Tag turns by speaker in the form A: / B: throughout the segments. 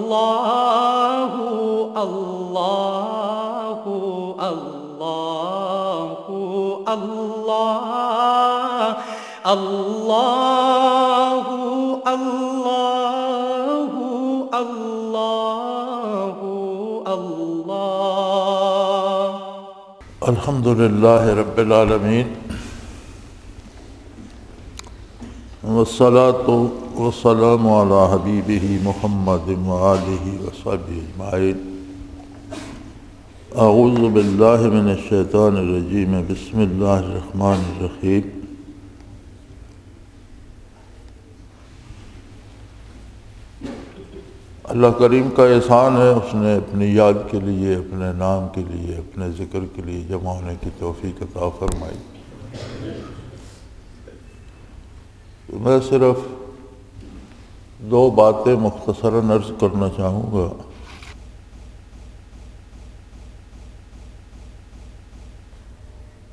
A: اللہ اللہ اللہ اللہ اللہ اللہ اللہ اللہ۔
B: الحمد للہ رب العالمین، والصلاة والسلام علی حبیبہ محمد وآلہ وصحبہ اجمعین۔ اعوذ باللہ من الشیطان الرجیم، بسم اللہ الرحمن الرحیم۔ اللہ کریم کا احسان ہے، اس نے اپنی یاد کے لیے، اپنے نام کے لیے، اپنے ذکر کے لیے جمع ہونے کی توفیق عطا فرمائی۔ میں صرف دو باتیں مختصراً عرض کرنا چاہوں گا۔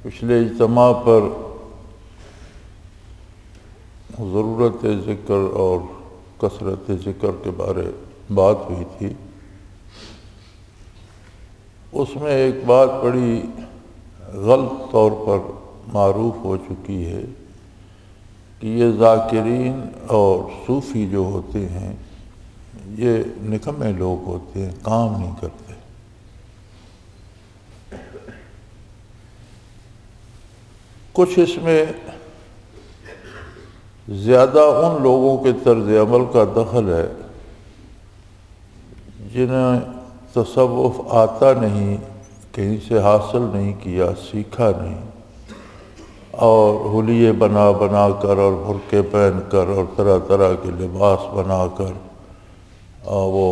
B: پچھلے اجتماع پر ضرورت ذکر اور کثرت ذکر کے بارے بات ہوئی تھی۔ اس میں ایک بات بڑی غلط طور پر معروف ہو چکی ہے کہ یہ ذاکرین اور صوفی جو ہوتے ہیں یہ نکمے لوگ ہوتے ہیں، کام نہیں کرتے۔ کچھ اس میں زیادہ ان لوگوں کے طرز عمل کا دخل ہے جنہیں تصوف آتا نہیں، کہیں سے حاصل نہیں کیا، سیکھا نہیں، اور حلیے بنا بنا کر اور برقعے پہن کر اور طرح طرح کے لباس بنا کر وہ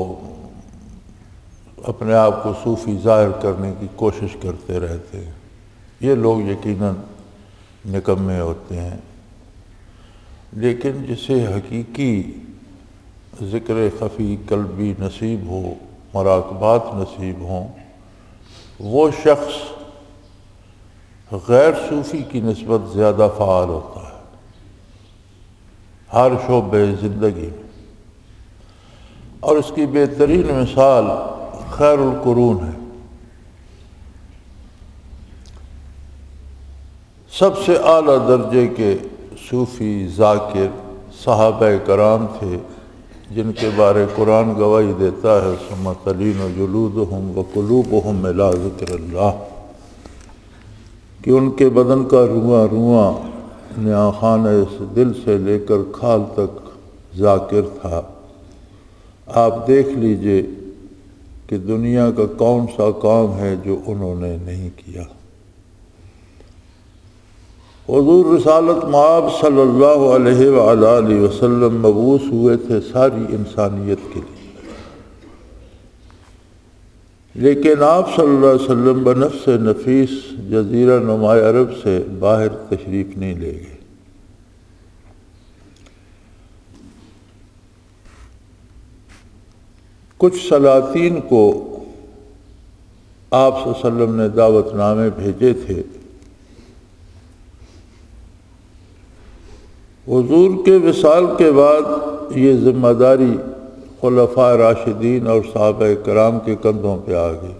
B: اپنے آپ کو صوفی ظاہر کرنے کی کوشش کرتے رہتے ہیں۔ یہ لوگ یقیناً نکمے ہوتے ہیں، لیکن جسے حقیقی ذکر خفی قلبی نصیب ہو، مراقبات نصیب ہوں، وہ شخص غیر صوفی کی نسبت زیادہ فعال ہوتا ہے ہر شعبے زندگی میں، اور اس کی بہترین مثال خیر القرون ہے۔ سب سے اعلیٰ درجے کے صوفی ذاکر صحابہ کرام تھے، جن کے بارے قرآن گواہی دیتا ہے ثم تلین جلودہم وقلوبہم الی ذکر اللہ، کہ ان کے بدن کا رواں رواں نیا خانہ دل سے لے کر کھال تک ذاکر تھا۔ آپ دیکھ لیجئے کہ دنیا کا کون سا کام ہے جو انہوں نے نہیں کیا۔ حضور رسالت مآب صلی اللہ علیہ وآلہ وسلم مبعوث ہوئے تھے ساری انسانیت کے لیے، لیکن آپ صلی اللہ علیہ وسلم بنفس نفیس جزیرہ نما عرب سے باہر تشریف نہیں لے گئے۔ کچھ سلاطین کو آپ صلی اللہ علیہ وسلم نے دعوت نامے بھیجے تھے۔ حضور کے وصال کے بعد یہ ذمہ داری خلفاء راشدین اور صحابہ کرام کے کندھوں پہ آ گئی،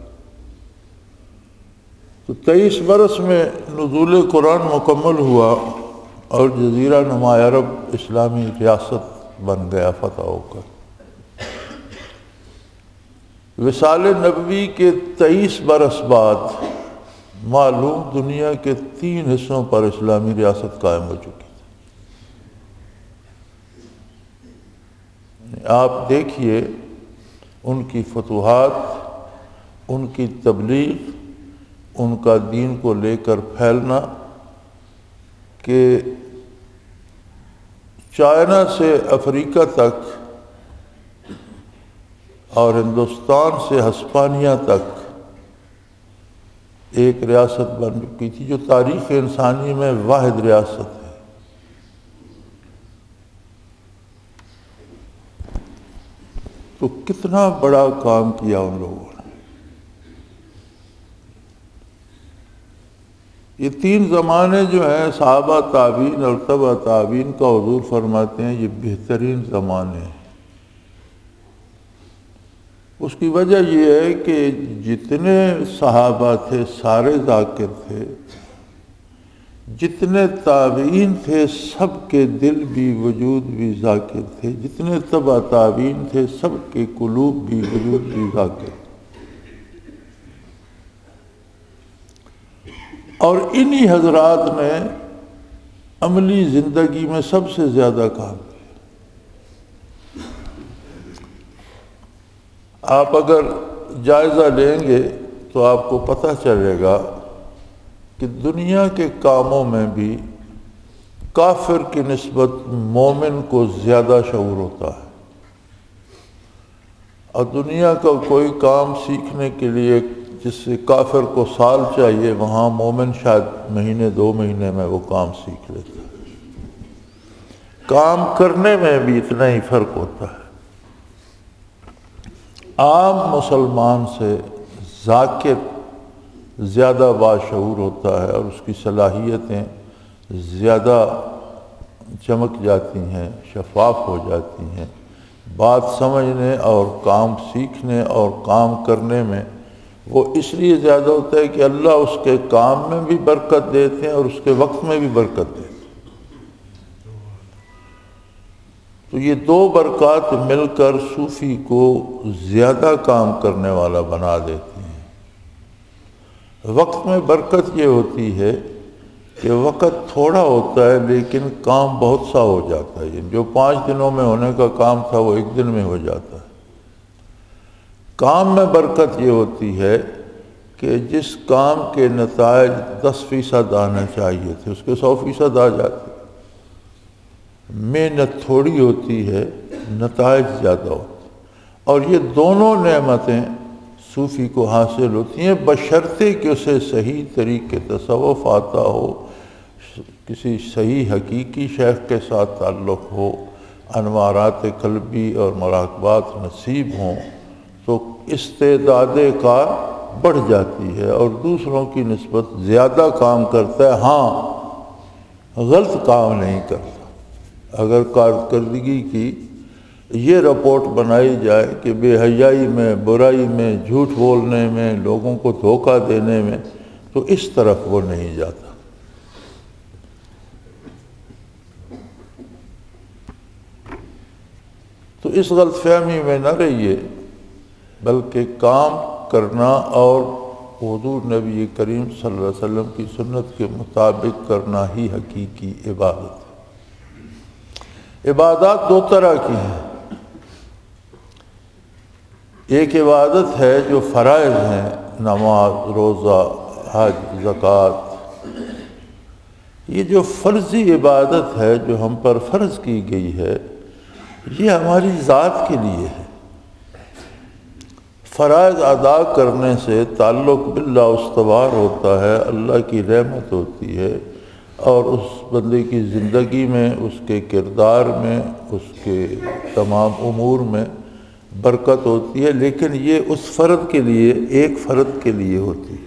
B: تو 23 برس میں نزول قرآن مکمل ہوا اور جزیرہ نما عرب اسلامی ریاست بن گیا فتح ہو کر۔ وصال نبوی کے 23 برس بعد معلوم دنیا کے 3 حصوں پر اسلامی ریاست قائم ہو چکی۔ آپ دیکھیے ان کی فتوحات، ان کی تبلیغ، ان کا دین کو لے کر پھیلنا، کہ چائنا سے افریقہ تک اور ہندوستان سے ہسپانیہ تک ایک ریاست بن چکی تھی، جو تاریخ انسانی میں واحد ریاست ہے۔ تو کتنا بڑا کام کیا ان لوگوں نے۔ یہ 3 زمانے جو ہیں، صحابہ تابعین اور تبع تابعین کا، حضور فرماتے ہیں یہ بہترین زمانے ہیں۔ اس کی وجہ یہ ہے کہ جتنے صحابہ تھے سارے ذاکر تھے، جتنے تابعین تھے سب کے دل بھی وجود بھی ذاکر تھے، جتنے تبع تابعین تھے سب کے قلوب بھی وجود بھی ذاکر، اور انہی حضرات نے عملی زندگی میں سب سے زیادہ کام کیا۔ آپ اگر جائزہ لیں گے تو آپ کو پتہ چلے گا کہ دنیا کے کاموں میں بھی کافر کی نسبت مومن کو زیادہ شعور ہوتا ہے، اور دنیا کا کوئی کام سیکھنے کے لیے جس سے کافر کو سال چاہیے، وہاں مومن شاید مہینے 2 مہینے میں وہ کام سیکھ لیتا ہے۔ کام کرنے میں بھی اتنا ہی فرق ہوتا ہے۔ عام مسلمان سے ذاکر زیادہ باشعور ہوتا ہے، اور اس کی صلاحیتیں زیادہ چمک جاتی ہیں، شفاف ہو جاتی ہیں، بات سمجھنے اور کام سیکھنے اور کام کرنے میں وہ اس لیے زیادہ ہوتا ہے کہ اللہ اس کے کام میں بھی برکت دیتے ہیں اور اس کے وقت میں بھی برکت دیتے ہیں۔ تو یہ 2 برکات مل کر صوفی کو زیادہ کام کرنے والا بنا دیتی ہیں۔ وقت میں برکت یہ ہوتی ہے کہ وقت تھوڑا ہوتا ہے لیکن کام بہت سا ہو جاتا ہے، جو 5 دنوں میں ہونے کا کام تھا وہ 1 دن میں ہو جاتا ہے۔ کام میں برکت یہ ہوتی ہے کہ جس کام کے نتائج 10% آنا چاہیے تھے اس کے 100% آ جاتے۔ محنت تھوڑی ہوتی ہے، نتائج زیادہ ہوتے، اور یہ دونوں نعمتیں صوفی کو حاصل ہوتی ہیں بشرطے کہ اسے صحیح طریقے تصوف آتا ہو، کسی صحیح حقیقی شیخ کے ساتھ تعلق ہو، انوارات قلبی اور مراقبات نصیب ہوں، تو استعداد کار بڑھ جاتی ہے اور دوسروں کی نسبت زیادہ کام کرتا ہے۔ ہاں، غلط کام نہیں کرتا۔ اگر کارکردگی کی یہ رپورٹ بنائی جائے کہ بے حیائی میں، برائی میں، جھوٹ بولنے میں، لوگوں کو دھوکہ دینے میں، تو اس طرف وہ نہیں جاتا۔ تو اس غلط فہمی میں نہ رہیے، بلکہ کام کرنا اور حضور نبی کریم صلی اللہ علیہ وسلم کی سنت کے مطابق کرنا ہی حقیقی عبادت ہے۔ عبادات 2 طرح کی ہیں۔ ایک عبادت ہے جو فرائض ہیں، نماز، روزہ، حج، زکوٰۃ۔ یہ جو فرضی عبادت ہے جو ہم پر فرض کی گئی ہے، یہ ہماری ذات کے لیے ہے۔ فرائض ادا کرنے سے تعلق باللہ استوار ہوتا ہے، اللہ کی رحمت ہوتی ہے، اور اس بندے کی زندگی میں، اس کے کردار میں، اس کے تمام امور میں برکت ہوتی ہے، لیکن یہ اس فرد کے لیے، ایک فرد کے لیے ہوتی ہے۔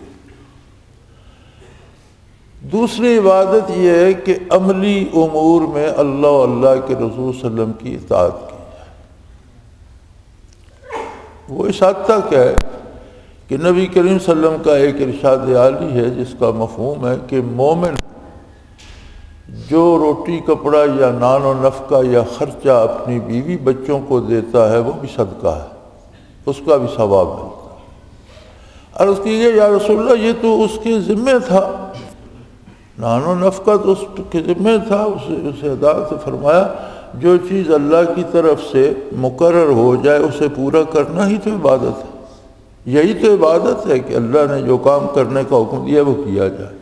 B: دوسری عبادت یہ ہے کہ عملی امور میں اللہ و اللہ کے رسول صلی اللہ علیہ وسلم کی اطاعت کی جائے۔ وہ اس حد تک ہے کہ نبی کریم صلی اللہ علیہ وسلم کا ایک ارشاد عالی ہے جس کا مفہوم ہے کہ مومن جو روٹی کپڑا یا نان و نفقہ یا خرچہ اپنی بیوی بچوں کو دیتا ہے وہ بھی صدقہ ہے، اس کا بھی ثواب ملتا ہے۔ عرض کی گئی یا رسول اللہ یہ تو اس کے ذمہ تھا، نان و نفقہ تو اس کے ذمہ تھا، اسے ادا سے فرمایا جو چیز اللہ کی طرف سے مقرر ہو جائے اسے پورا کرنا ہی تو عبادت ہے۔ یہی تو عبادت ہے کہ اللہ نے جو کام کرنے کا حکم دیا وہ کیا جائے۔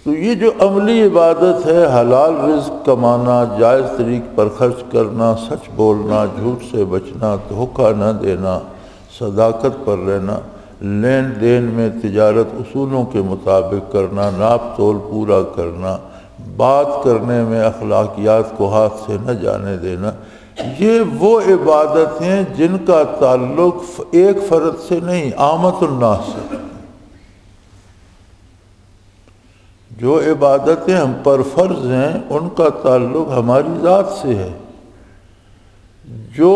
B: تو یہ جو عملی عبادت ہے، حلال رزق کمانا، جائز طریق پر خرچ کرنا، سچ بولنا، جھوٹ سے بچنا، دھوکہ نہ دینا، صداقت پر رہنا، لین دین میں تجارت اصولوں کے مطابق کرنا، ناپ تول پورا کرنا، بات کرنے میں اخلاقیات کو ہاتھ سے نہ جانے دینا، یہ وہ عبادت ہیں جن کا تعلق ایک فرد سے نہیں، عامت الناس سے۔ جو عبادتیں ہم پر فرض ہیں ان کا تعلق ہماری ذات سے ہے۔ جو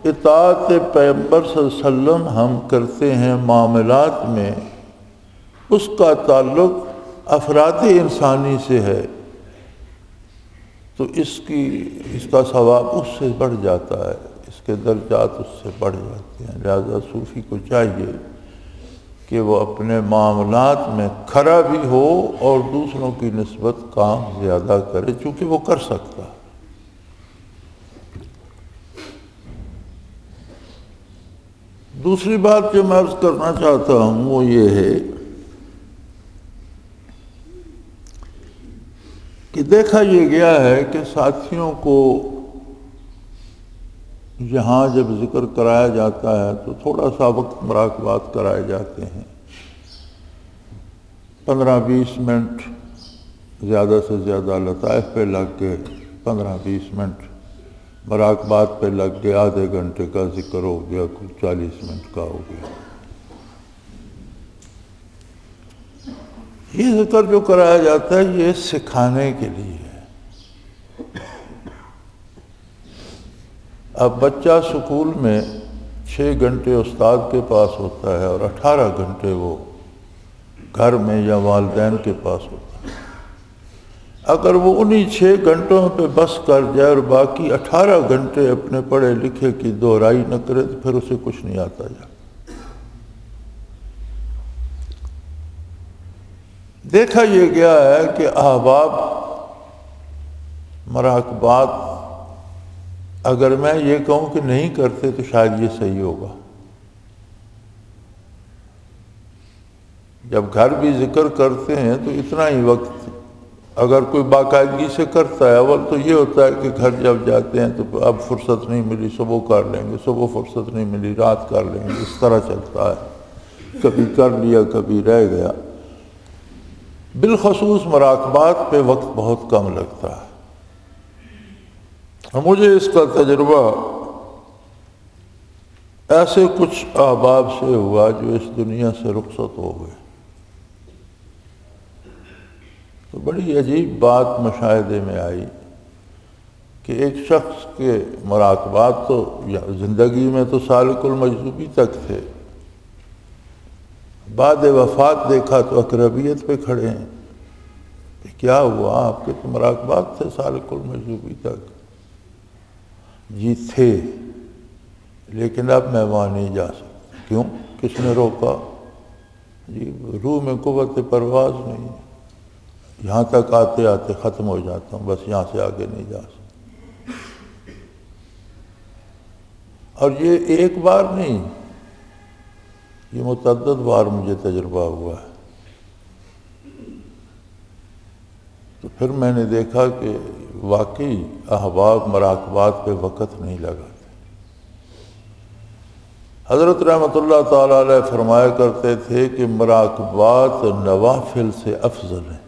B: اطاعت پیغمبر صلی اللہ علیہ وسلم ہم کرتے ہیں معاملات میں، اس کا تعلق افراد انسانی سے ہے، تو اس کا ثواب اس سے بڑھ جاتا ہے، اس کے درجات اس سے بڑھ جاتے ہیں۔ لہذا صوفی کو چاہیے کہ وہ اپنے معاملات میں کھرا بھی ہو اور دوسروں کی نسبت کام زیادہ کرے، چونکہ وہ کر سکتا ہے۔ دوسری بات جو میں عرض کرنا چاہتا ہوں وہ یہ ہے کہ دیکھا یہ گیا ہے کہ ساتھیوں کو یہاں جب ذکر کرایا جاتا ہے تو تھوڑا سا وقت مراقبات کرائے جاتے ہیں، 15-20 منٹ زیادہ سے زیادہ لطائف پہ لگ گئے، 15-20 منٹ مراقبات پہ لگ گئے، آدھے گھنٹے کا ذکر ہو گیا، کچھ 40 منٹ کا ہو گیا۔ یہ ذکر جو کرایا جاتا ہے یہ سکھانے کے لیے ہے۔ اب بچہ سکول میں 6 گھنٹے استاد کے پاس ہوتا ہے اور 18 گھنٹے وہ گھر میں یا والدین کے پاس ہوتا ہے۔ اگر وہ انہی 6 گھنٹوں پہ بس کر جائے اور باقی 18 گھنٹے اپنے پڑھے لکھے کی دہرائی نہ کرے تو پھر اسے کچھ نہیں آتا جا۔ دیکھا یہ گیا ہے کہ احباب مراقبات اگر میں یہ کہوں کہ نہیں کرتے تو شاید یہ صحیح ہوگا۔ جب گھر بھی ذکر کرتے ہیں تو اتنا ہی وقت اگر کوئی باقاعدگی سے کرتا ہے، اول تو یہ ہوتا ہے کہ گھر جب جاتے ہیں تو اب فرصت نہیں ملی صبح کر لیں گے، صبح فرصت نہیں ملی رات کر لیں گے، اس طرح چلتا ہے، کبھی کر لیا کبھی رہ گیا۔ بالخصوص مراقبات پہ وقت بہت کم لگتا ہے۔ اور مجھے اس کا تجربہ ایسے کچھ احباب سے ہوا جو اس دنیا سے رخصت ہو گئے، تو بڑی عجیب بات مشاہدے میں آئی کہ ایک شخص کے مراقبات تو زندگی میں تو سالک المجذوبی تک تھے، بعد وفات دیکھا تو اقربیت پہ کھڑے ہیں۔ کہ کیا ہوا؟ آپ کے تو مراقبات تھے سالک المجذوبی تک۔ جی تھے، لیکن اب میں وہاں نہیں جا سکتا۔ کیوں؟ کس نے روکا؟ جی روح میں قوت پرواز نہیں، یہاں تک آتے آتے ختم ہو جاتا ہوں، بس یہاں سے آگے نہیں جا سکتا۔ اور یہ ایک بار نہیں، یہ متعدد بار مجھے تجربہ ہوا ہے۔ تو پھر میں نے دیکھا کہ واقعی احباب مراقبات پہ وقت نہیں لگاتے۔ حضرت رحمۃ اللہ تعالیٰ علیہ فرمایا کرتے تھے کہ مراقبات نوافل سے افضل ہیں،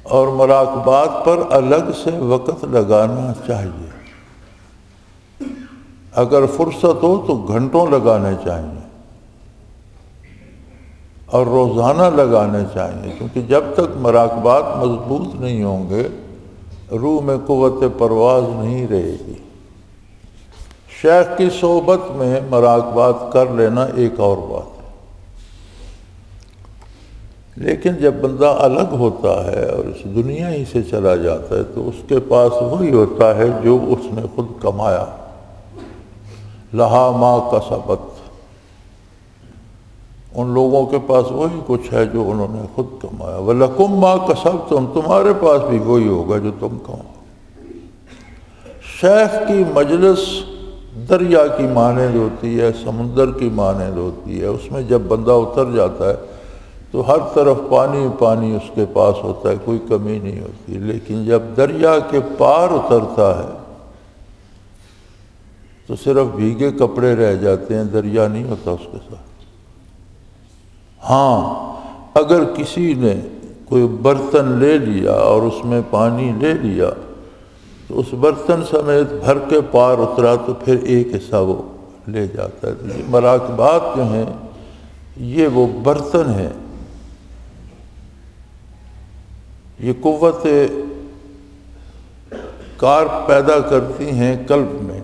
B: اور مراقبات پر الگ سے وقت لگانا چاہیے۔ اگر فرصت ہو تو گھنٹوں لگانے چاہیے اور روزانہ لگانے چاہیے، کیونکہ جب تک مراقبات مضبوط نہیں ہوں گے روح میں قوت پرواز نہیں رہے گی۔ شیخ کی صحبت میں مراقبات کر لینا ایک اور بات ہے، لیکن جب بندہ الگ ہوتا ہے اور اس دنیا ہی سے چلا جاتا ہے تو اس کے پاس وہی ہوتا ہے جو اس نے خود کمایا۔ لہا ما کسبت، ان لوگوں کے پاس وہی کچھ ہے جو انہوں نے خود کمایا۔ وَلَكُمْ مَا كَسَبْتُمْ، تمہارے پاس بھی وہی ہوگا جو تم کماؤ۔ شیخ کی مجلس دریا کی مانند ہوتی ہے، سمندر کی مانند ہوتی ہے، اس میں جب بندہ اتر جاتا ہے تو ہر طرف پانی پانی اس کے پاس ہوتا ہے، کوئی کمی نہیں ہوتی۔ لیکن جب دریا کے پار اترتا ہے تو صرف بھیگے کپڑے رہ جاتے ہیں، دریا نہیں ہوتا اس کے ساتھ۔ ہاں اگر کسی نے کوئی برتن لے لیا اور اس میں پانی لے لیا تو اس برتن سمیت بھر کے پار اترا تو پھر ایک حصہ وہ لے جاتا ہے۔ تو یہ مراقبات جو ہیں یہ وہ برتن ہیں، یہ قوت انکار پیدا کرتی ہیں قلب میں،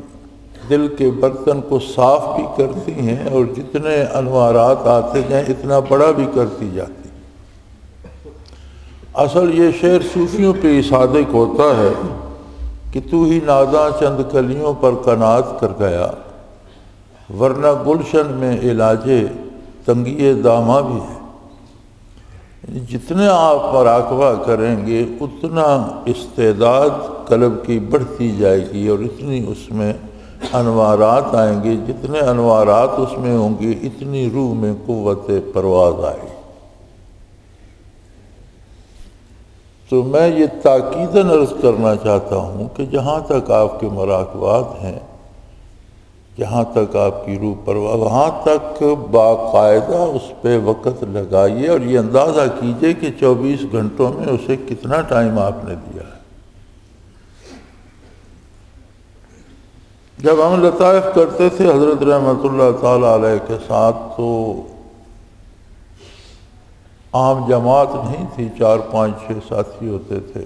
B: دل کے برتن کو صاف بھی کرتی ہیں، اور جتنے انوارات آتے جائیں اتنا بڑا بھی کرتی جاتی۔ اصل یہ شعر صوفیوں پہ ہی صادق ہوتا ہے کہ تو ہی ناداں چند کلیوں پر قناعت کر گیا، ورنہ گلشن میں علاج تنگی داماں بھی ہے۔ جتنے آپ مراقبہ کریں گے اتنا استعداد قلب کی بڑھتی جائے گی، اور اتنی اس میں انوارات آئیں گے، جتنے انوارات اس میں ہوں گے اتنی روح میں قوت پرواز آئے گی۔ تو میں یہ تاکیداً عرض کرنا چاہتا ہوں کہ جہاں تک آپ کے مراقبات ہیں، جہاں تک آپ کی روح پرواز، وہاں تک باقاعدہ اس پہ وقت لگائیے، اور یہ اندازہ کیجئے کہ 24 گھنٹوں میں اسے کتنا ٹائم آپ نے دیا ہے۔ جب ہم لطائف کرتے تھے حضرت رحمۃ اللہ تعالیٰ علیہ کے ساتھ تو عام جماعت نہیں تھی، 4 5 6 ساتھی ہوتے تھے،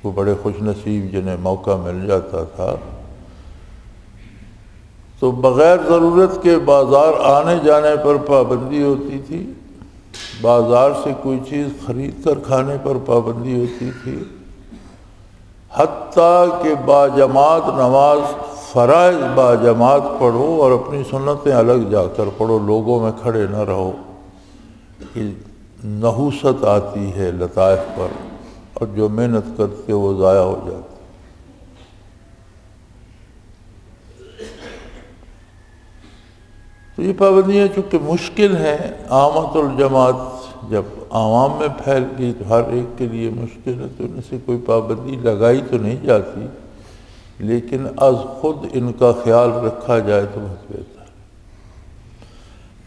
B: وہ بڑے خوش نصیب جنہیں موقع مل جاتا تھا، تو بغیر ضرورت کے بازار آنے جانے پر پابندی ہوتی تھی، بازار سے کوئی چیز خرید کر کھانے پر پابندی ہوتی تھی، حتیٰ کہ باجماعت نماز فرائض باجماعت پڑھو اور اپنی سنتیں الگ جا کر پڑھو، لوگوں میں کھڑے نہ رہو، کہ نحوست آتی ہے لطائف پر، اور جو محنت کرتے وہ ضائع ہو جاتی۔ تو یہ پابندیاں چونکہ مشکل ہیں، عامت الجماعت جب عوام میں پھیل گئی تو ہر ایک کے لیے مشکل ہے، تو ان سے کوئی پابندی لگائی تو نہیں جاتی، لیکن از خود ان کا خیال رکھا جائے تو بہت بہتر ہے۔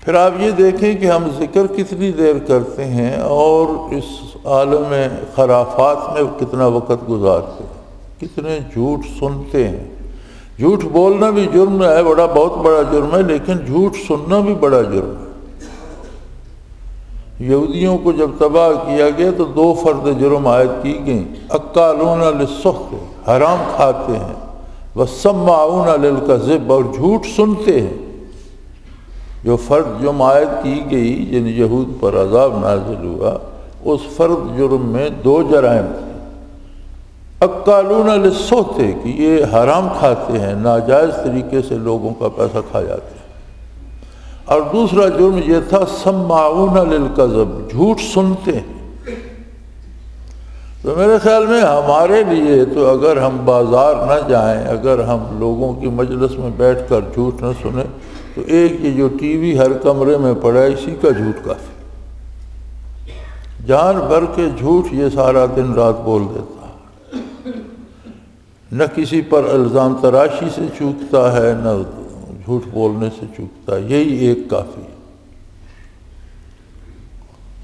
B: پھر آپ یہ دیکھیں کہ ہم ذکر کتنی دیر کرتے ہیں اور اس عالم خرافات میں کتنا وقت گزارتے ہیں، کتنے جھوٹ سنتے ہیں۔ جھوٹ بولنا بھی جرم ہے، بہت بڑا جرم ہے، لیکن جھوٹ سننا بھی بڑا جرم ہے۔ یہودیوں کو جب تباہ کیا گیا تو 2 فرد جرم عائد کی گئیں، اکالون للسحت، حرام کھاتے ہیں، وسماعون للکذب، اور جھوٹ سنتے ہیں۔ جو فرد جرم عائد کی گئی، جن یہود پر عذاب نازل ہوا، اس فرد جرم میں 2 جرائم تھے۔ اکالون للسحت کہ یہ حرام کھاتے ہیں، ناجائز طریقے سے لوگوں کا پیسہ کھا جاتے ہیں، اور دوسرا جرم یہ تھا سماعون للکذب، جھوٹ سنتے ہیں۔ تو میرے خیال میں ہمارے لیے تو اگر ہم بازار نہ جائیں، اگر ہم لوگوں کی مجلس میں بیٹھ کر جھوٹ نہ سنیں، تو ایک یہ جو ٹی وی ہر کمرے میں پڑا ہے اسی کا جھوٹ کافی۔ جان بھر کے جھوٹ یہ سارا دن رات بول دیتا ہے، نہ کسی پر الزام تراشی سے چوکتا ہے، نہ جھوٹ بولنے سے چوکتا ہے، یہی ایک کافی۔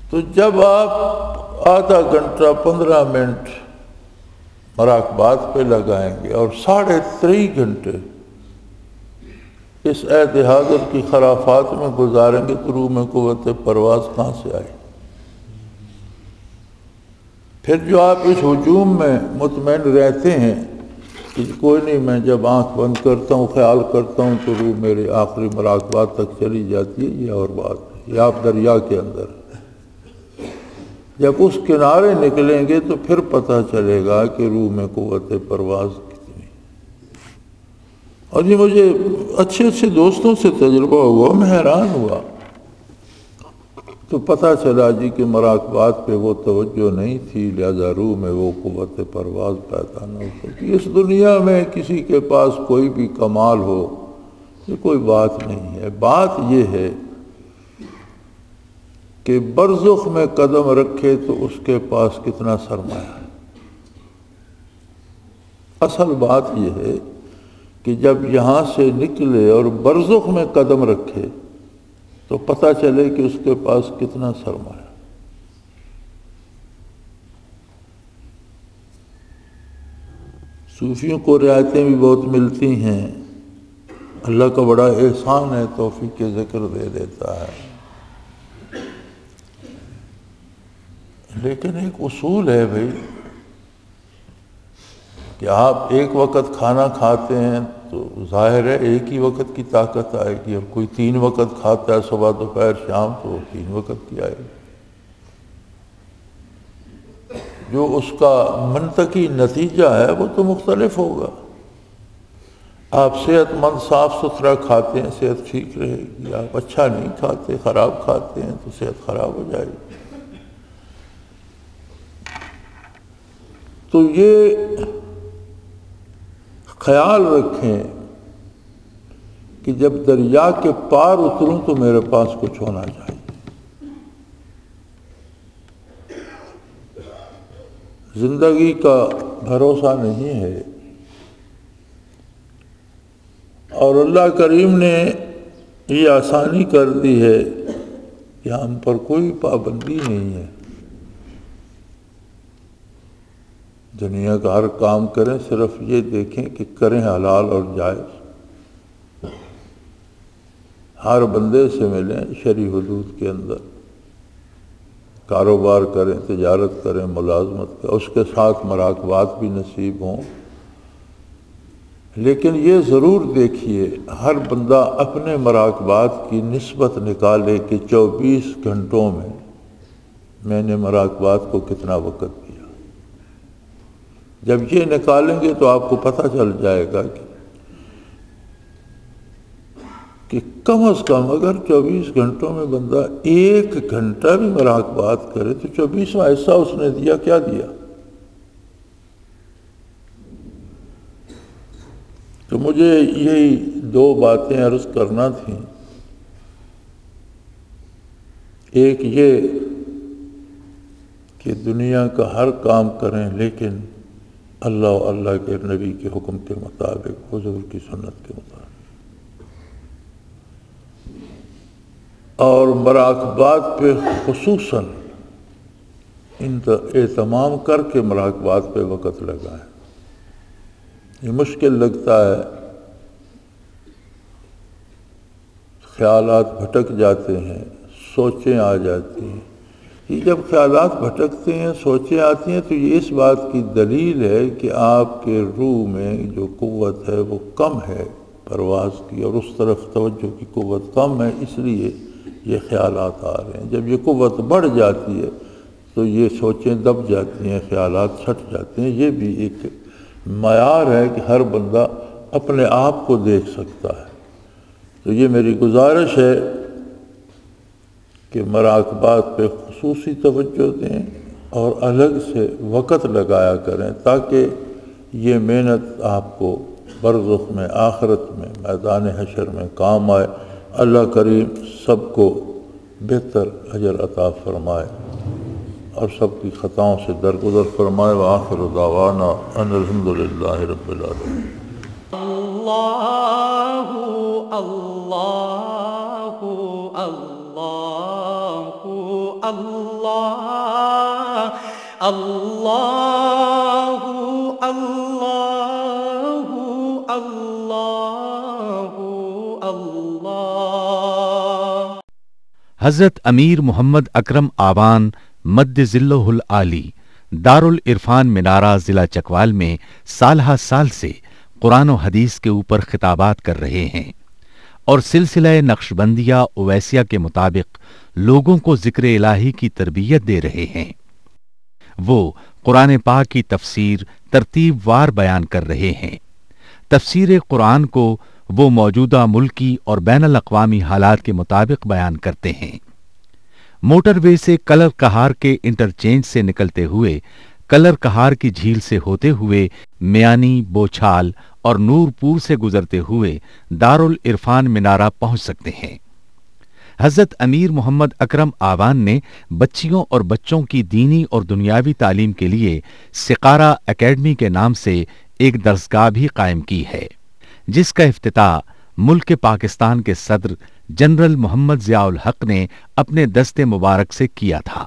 B: تو جب آپ آدھا گھنٹہ 15 منٹ مراقبات پہ لگائیں گے اور 3.5 گھنٹے اس عہد حاضر کی خرافات میں گزاریں گے تو روح میں قوت پرواز کہاں سے آئے؟ پھر جو آپ اس ہجوم میں مطمئن رہتے ہیں کہ کوئی نہیں، میں جب آنکھ بند کرتا ہوں خیال کرتا ہوں تو روح میرے آخری مراقبات تک چلی جاتی ہے، یہ اور بات ہے، یہ آپ دریا کے اندر ہیں۔ جب اس کنارے نکلیں گے تو پھر پتہ چلے گا کہ روح میں قوت پرواز کتنی۔ اور یہ مجھے اچھے دوستوں سے تجربہ ہوا، میں حیران ہوا، تو پتہ چلا جی کہ مراقبات پہ وہ توجہ نہیں تھی، لہذا روح میں وہ قوت پرواز پیدا نہ ہو سکی۔ اس دنیا میں کسی کے پاس کوئی بھی کمال ہو، یہ کوئی بات نہیں ہے، بات یہ ہے کہ برزخ میں قدم رکھے تو اس کے پاس کتنا سرمایہ ہے۔ اصل بات یہ ہے کہ جب یہاں سے نکلے اور برزخ میں قدم رکھے تو پتہ چلے کہ اس کے پاس کتنا سرمایہ۔ صوفیوں کو رعایتیں بھی بہت ملتی ہیں، اللہ کا بڑا احسان ہے، توفیق کے ذکر دے دیتا ہے، لیکن ایک اصول ہے بھائی کہ آپ ایک وقت کھانا کھاتے ہیں تو ظاہر ہے ایک ہی وقت کی طاقت آئے گی، اور کوئی 3 وقت کھاتا ہے صبح دوپہر شام تو 3 وقت کی آئے گی۔ جو اس کا منطقی نتیجہ ہے وہ تو مختلف ہوگا۔ آپ صحت مند صاف ستھرا کھاتے ہیں صحت ٹھیک رہے گی، آپ اچھا نہیں کھاتے خراب کھاتے ہیں تو صحت خراب ہو جائے گی۔ تو یہ خیال رکھیں کہ جب دریا کے پار اتروں تو میرے پاس کچھ ہونا چاہیے۔ زندگی کا بھروسہ نہیں ہے، اور اللہ کریم نے یہ آسانی کر دی ہے کہ ہم پر کوئی پابندی نہیں ہے، دنیا کا ہر کام کریں، صرف یہ دیکھیں کہ کریں حلال اور جائز، ہر بندے سے ملیں شرعی حدود کے اندر، کاروبار کریں، تجارت کریں، ملازمت کریں، اس کے ساتھ مراقبات بھی نصیب ہوں، لیکن یہ ضرور دیکھیے ہر بندہ اپنے مراقبات کی نسبت نکالے کہ 24 گھنٹوں میں نے مراقبات کو کتنا وقت دیا۔ جب یہ نکالیں گے تو آپ کو پتہ چل جائے گا کہ کم از کم اگر 24 گھنٹوں میں بندہ 1 گھنٹہ بھی مراقبات کرے تو 24واں حصہ اس نے دیا، کیا دیا؟ تو مجھے یہی 2 باتیں عرض کرنا تھیں، ایک یہ کہ دنیا کا ہر کام کریں لیکن اللہ و اللہ کے نبی کے حکم کے مطابق، حضور کی سنت کے مطابق، اور مراقبات پہ خصوصاً اہتمام کر کے مراقبات پہ وقت لگائیں۔ یہ مشکل لگتا ہے، خیالات بھٹک جاتے ہیں، سوچیں آ جاتی ہیں۔ یہ جب خیالات بھٹکتے ہیں، سوچیں آتی ہیں، تو یہ اس بات کی دلیل ہے کہ آپ کے روح میں جو قوت ہے وہ کم ہے پرواز کی، اور اس طرف توجہ کی قوت کم ہے، اس لیے یہ خیالات آ رہے ہیں۔ جب یہ قوت بڑھ جاتی ہے تو یہ سوچیں دب جاتی ہیں، خیالات چھٹ جاتے ہیں۔ یہ بھی ایک معیار ہے کہ ہر بندہ اپنے آپ کو دیکھ سکتا ہے۔ تو یہ میری گزارش ہے کہ مراقبات پہ خصوصی توجہ دیں اور الگ سے وقت لگایا کریں، تاکہ یہ محنت آپ کو برزخ میں، آخرت میں، میدان حشر میں کام آئے۔ اللہ کریم سب کو بہتر اجر عطا فرمائے اور سب کی خطاؤں سے درگزر فرمائے۔ وآخر دعوانا ان الحمدللہ رب العالمین۔
A: اللہ اللہ اللہ اللہ اللہ اللہ اللہ اللہ۔
C: حضرت امیر محمد اکرم آوان مد ذلہ العالی دارالعرفان منارہ ضلع چکوال میں سالہ سال سے قرآن و حدیث کے اوپر خطابات کر رہے ہیں اور سلسلہ نقشبندیہ اویسیہ کے مطابق لوگوں کو ذکر الہی کی تربیت دے رہے ہیں۔ وہ قرآن پاک کی تفسیر ترتیب وار بیان کر رہے ہیں۔ تفسیر قرآن کو وہ موجودہ ملکی اور بین الاقوامی حالات کے مطابق بیان کرتے ہیں۔ موٹر وے سے کلر کہار کے انٹرچینج سے نکلتے ہوئے، کلر کہار کی جھیل سے ہوتے ہوئے، میانی، بوچھال اور نورپور سے گزرتے ہوئے دارالعرفان منارہ پہنچ سکتے ہیں۔ حضرت امیر محمد اکرم آوان نے بچیوں اور بچوں کی دینی اور دنیاوی تعلیم کے لیے سقارہ اکیڈمی کے نام سے ایک درسگاہ بھی قائم کی ہے، جس کا افتتاح ملک پاکستان کے صدر جنرل محمد ضیاء الحق نے اپنے دست مبارک سے کیا تھا۔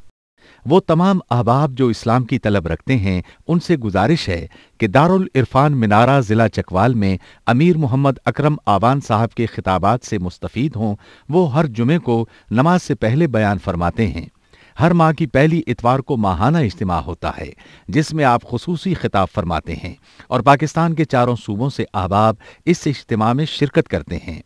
C: وہ تمام احباب جو اسلام کی طلب رکھتے ہیں، ان سے گزارش ہے کہ دارالعرفان منارہ ضلع چکوال میں امیر محمد اکرم آوان صاحب کے خطابات سے مستفید ہوں۔ وہ ہر جمعے کو نماز سے پہلے بیان فرماتے ہیں۔ ہر ماہ کی پہلی اتوار کو ماہانہ اجتماع ہوتا ہے جس میں آپ خصوصی خطاب فرماتے ہیں اور پاکستان کے چاروں صوبوں سے احباب اس اجتماع میں شرکت کرتے ہیں۔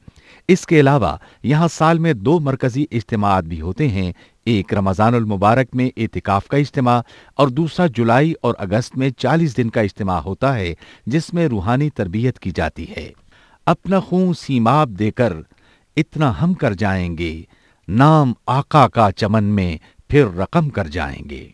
C: اس کے علاوہ یہاں سال میں 2 مرکزی اجتماعات بھی ہوتے ہیں، ایک رمضان المبارک میں اعتکاف کا اجتماع اور دوسرا جولائی اور اگست میں 40 دن کا اجتماع ہوتا ہے جس میں روحانی تربیت کی جاتی ہے۔ اپنا خون سیماب دے کر اتنا ہم کر جائیں گے، نام آقا کا چمن میں پھر رقم کر جائیں گے۔